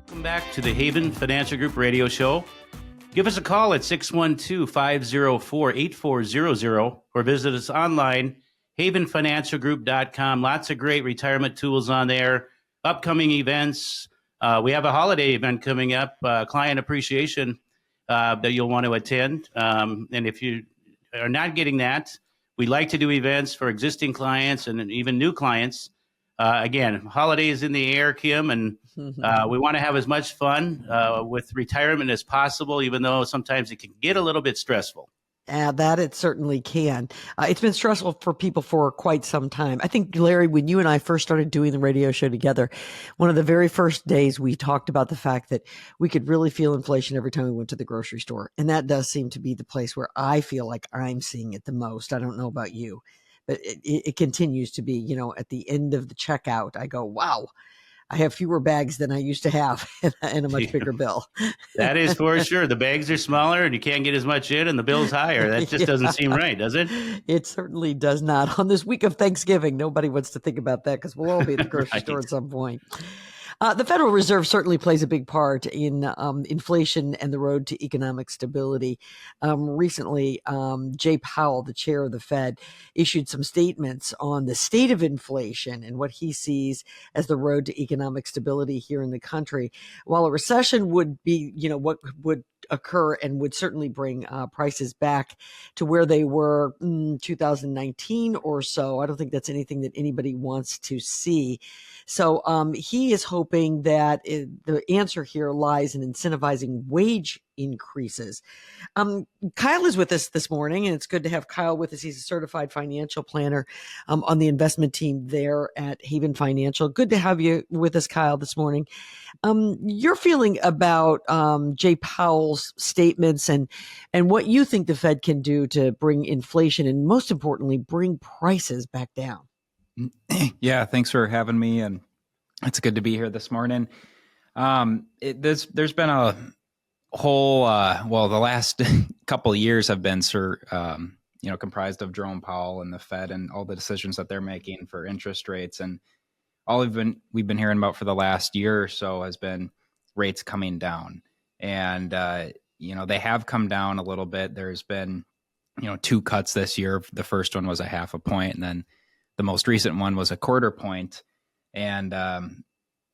Welcome back to the Haven Financial Group radio show. Give us a call at 612-504-8400 or visit us online, havenfinancialgroup.com. Lots of great retirement tools on there, upcoming events. We have a holiday event coming up, client appreciation, that you'll want to attend. And if you are not getting that, we like to do events for existing clients and even new clients. Again, holidays in the air, Kim, and we want to have as much fun with retirement as possible, even though sometimes it can get a little bit stressful. That it certainly can. It's been stressful for people for quite some time. I think, Larry, when you and I first started doing the radio show together, one of the very first days we talked about the fact that we could really feel inflation every time we went to the grocery store. And that does seem to be the place where I feel like I'm seeing it the most. I don't know about you, but it continues to be, at the end of the checkout, I go, wow, I have fewer bags than I used to have and a much bigger bill. That is for sure. The bags are smaller and you can't get as much in and the bill's higher. That just doesn't seem right, does it? It certainly does not. On this week of Thanksgiving, nobody wants to think about that because we'll all be at the grocery store at some point. The Federal Reserve certainly plays a big part in inflation and the road to economic stability. Recently, Jay Powell, the chair of the Fed, issued some statements on the state of inflation and what he sees as the road to economic stability here in the country. While a recession would be, what would occur and would certainly bring prices back to where they were in 2019 or so. I don't think that's anything that anybody wants to see. So he is hoping that the answer here lies in incentivizing wage increases. Kyle is with us this morning, and it's good to have Kyle with us. He's a certified financial planner on the investment team there at Haven Financial. Good to have you with us, Kyle, this morning. Your feeling about Jay Powell's statements and what you think the Fed can do to bring inflation and, most importantly, bring prices back down. Yeah, thanks for having me, and it's good to be here this morning. There's been a whole the last couple of years have been comprised of Jerome Powell and the Fed and all the decisions that they're making for interest rates, and all we've been hearing about for the last year or so has been rates coming down, and they have come down a little bit. There's been 2 cuts this year. The first one was a 0.5 point, and then the most recent one was a 0.25 point. And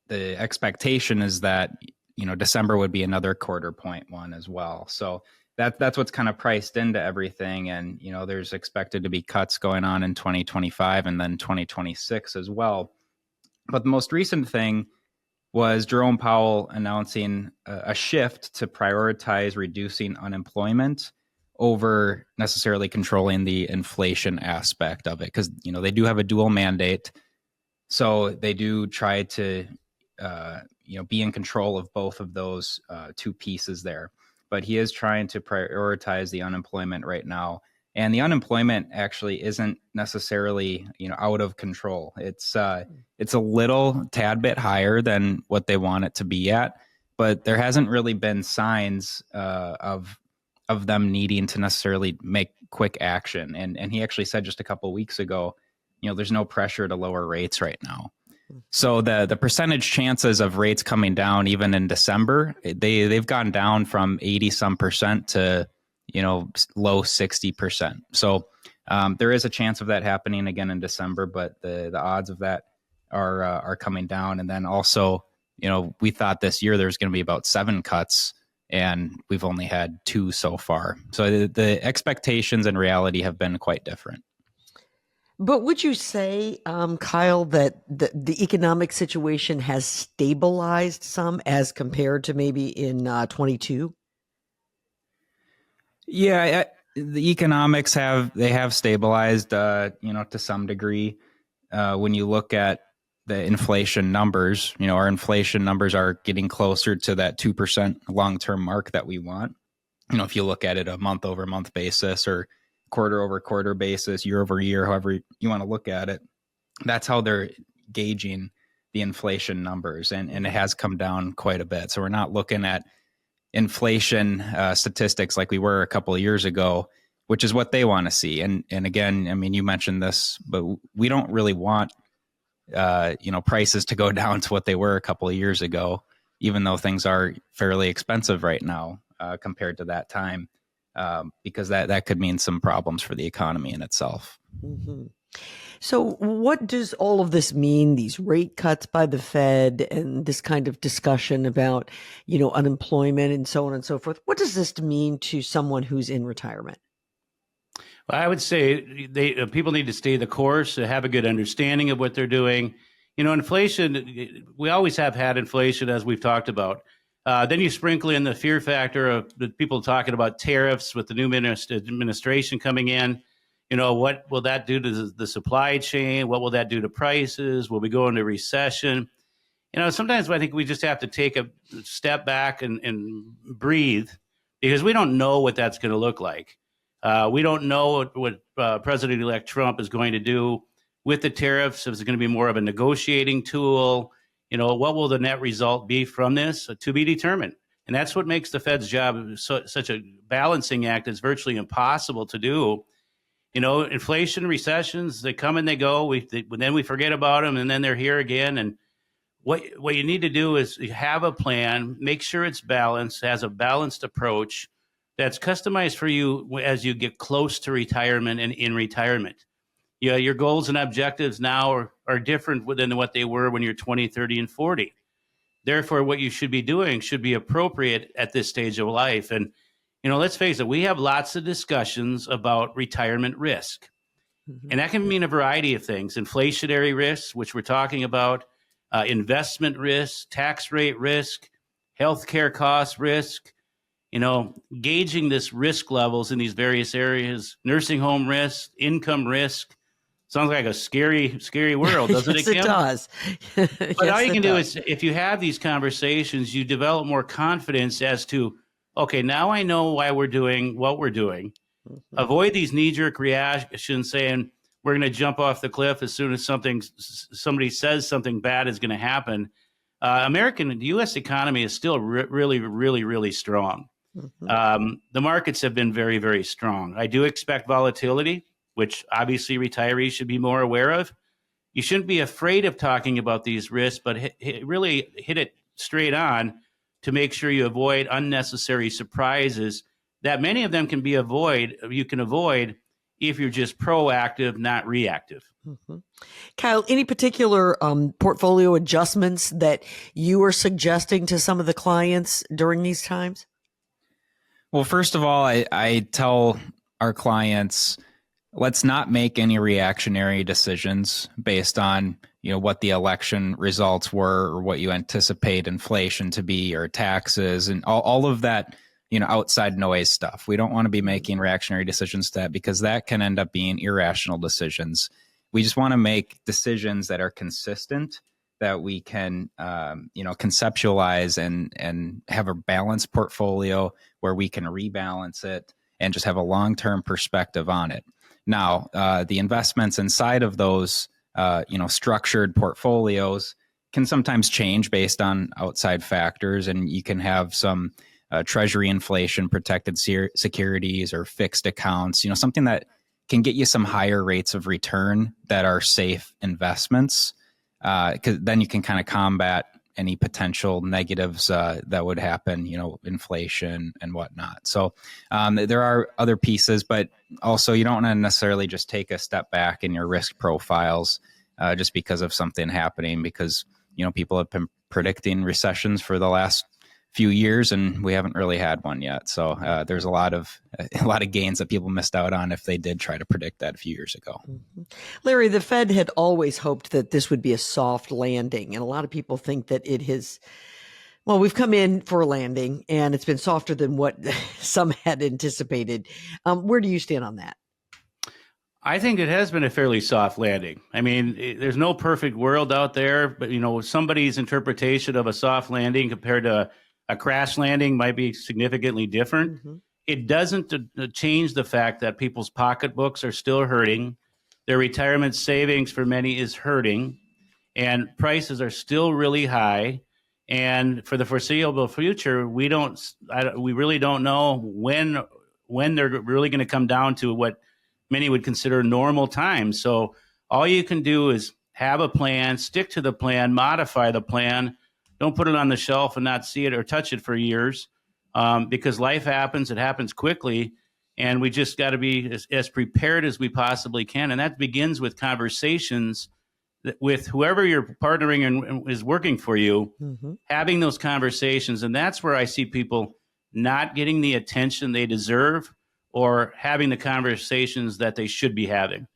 the expectation is that December would be another 0.25 point one as well. So that's what's kind of priced into everything. And there's expected to be cuts going on in 2025 and then 2026 as well. But the most recent thing was Jerome Powell announcing a shift to prioritize reducing unemployment over necessarily controlling the inflation aspect of it, because they do have a dual mandate, so they do try to be in control of both of those 2 pieces there. But he is trying to prioritize the unemployment right now, and the unemployment actually isn't necessarily out of control. It's a little tad bit higher than what they want it to be at, but there hasn't really been signs of them needing to necessarily make quick action. And he actually said just a couple of weeks ago, there's no pressure to lower rates right now. So the percentage chances of rates coming down even in December, they've gone down from 80% to low 60%. So there is a chance of that happening again in December, but the odds of that are coming down. And then also, we thought this year there's going to be about 7 cuts, and we've only had 2 so far. So the expectations and reality have been quite different. But would you say, Kyle, that the economic situation has stabilized some as compared to maybe in 22? Yeah, the economics have stabilized, to some degree. When you look at the inflation numbers, our inflation numbers are getting closer to that 2% long-term mark that we want. If you look at it a month-over-month basis or quarter-over-quarter basis, year-over-year, however you want to look at it, that's how they're gauging the inflation numbers, and it has come down quite a bit. So we're not looking at inflation statistics like we were a couple of years ago, which is what they want to see. And again, I mean, you mentioned this, but we don't really want prices to go down to what they were a couple of years ago. even though things are fairly expensive right now compared to that time, because that could mean some problems for the economy in itself. Mm-hmm. So, what does all of this mean? These rate cuts by the Fed and this kind of discussion about, unemployment and so on and so forth. What does this mean to someone who's in retirement? Well, I would say people need to stay the course, have a good understanding of what they're doing. Inflation, we always have had inflation, as we've talked about. Then you sprinkle in the fear factor of the people talking about tariffs with the new administration coming in. What will that do to the supply chain? What will that do to prices? Will we go into recession? Sometimes I think we just have to take a step back and breathe, because we don't know what that's going to look like. We don't know what President-elect Trump is going to do with the tariffs. Is it going to be more of a negotiating tool? What will the net result be from this? To be determined. And that's what makes the Fed's job such a balancing act. It's virtually impossible to do. Inflation, recessions, they come and they go. Then we forget about them, and then they're here again. And what you need to do is have a plan, make sure it's balanced, has a balanced approach that's customized for you as you get close to retirement and in retirement. Your goals and objectives now are different than what they were when you're 20, 30, and 40. Therefore, what you should be doing should be appropriate at this stage of life. And, let's face it, we have lots of discussions about retirement risk. Mm-hmm. And that can mean a variety of things: inflationary risks, which we're talking about, investment risk, tax rate risk, healthcare cost risk, gauging this risk levels in these various areas, nursing home risk, income risk. Sounds like a scary, scary world, doesn't Yes, it, Kim? it does. But all you can do is, if you have these conversations, you develop more confidence as to, okay, now I know why we're doing what we're doing. Mm-hmm. Avoid these knee-jerk reactions saying we're going to jump off the cliff as soon as somebody says something bad is going to happen. The U.S. economy is still really, really, really strong. Mm-hmm. The markets have been very, very strong. I do expect volatility, which obviously retirees should be more aware of. You shouldn't be afraid of talking about these risks, but really hit it straight on to make sure you avoid unnecessary surprises that many of them you can avoid if you're just proactive, not reactive. Mm-hmm. Kyle, any particular portfolio adjustments that you are suggesting to some of the clients during these times? Well, first of all, I tell our clients, let's not make any reactionary decisions based on what the election results were or what you anticipate inflation to be or taxes and all of that outside noise stuff. We don't want to be making reactionary decisions to that, because that can end up being irrational decisions. We just want to make decisions that are consistent, that we can conceptualize and have a balanced portfolio where we can rebalance it and just have a long-term perspective on it. Now, the investments inside of those, structured portfolios can sometimes change based on outside factors, and you can have some treasury inflation protected securities or fixed accounts, something that can get you some higher rates of return that are safe investments, because then you can kind of combat any potential negatives that would happen, inflation and whatnot. So there are other pieces, but also you don't want to necessarily just take a step back in your risk profiles just because of something happening, because, people have been predicting recessions for the last few years and we haven't really had one yet. So there's a lot of gains that people missed out on if they did try to predict that a few years ago. Mm-hmm. Larry, the Fed had always hoped that this would be a soft landing. And a lot of people think that it has, well, we've come in for a landing and it's been softer than what some had anticipated. Where do you stand on that? I think it has been a fairly soft landing. I mean, there's no perfect world out there, but, somebody's interpretation of a soft landing compared to a crash landing might be significantly different. Mm-hmm. It doesn't change the fact that people's pocketbooks are still hurting. Their retirement savings for many is hurting, and prices are still really high. And for the foreseeable future, we really don't know when they're really going to come down to what many would consider normal times. So all you can do is have a plan, stick to the plan, modify the plan, Don't put it on the shelf and not see it or touch it for years, because life happens. It happens quickly. And we just got to be as prepared as we possibly can. And that begins with conversations with whoever you're partnering and is working for you, having those conversations. And that's where I see people not getting the attention they deserve or having the conversations that they should be having.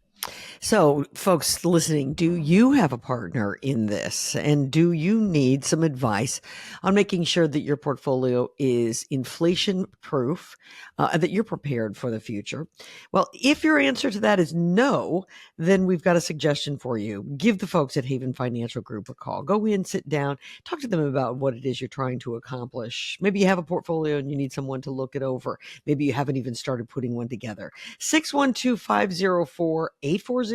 So, folks listening, do you have a partner in this? And do you need some advice on making sure that your portfolio is inflation proof, and that you're prepared for the future? Well, if your answer to that is no, then we've got a suggestion for you. Give the folks at Haven Financial Group a call. Go in, sit down, talk to them about what it is you're trying to accomplish. Maybe you have a portfolio and you need someone to look it over. Maybe you haven't even started putting one together. 612-504-8400.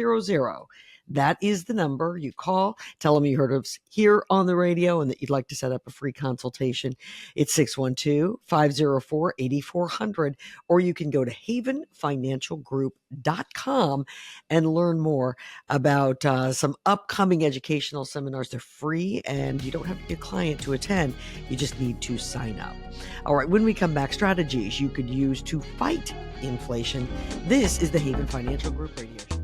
That is the number. You call, tell them you heard us here on the radio and that you'd like to set up a free consultation. It's 612-504-8400, or you can go to havenfinancialgroup.com and learn more about some upcoming educational seminars. They're free and you don't have to be a client to attend. You just need to sign up. All right, when we come back, strategies you could use to fight inflation. This is the Haven Financial Group Radio Show.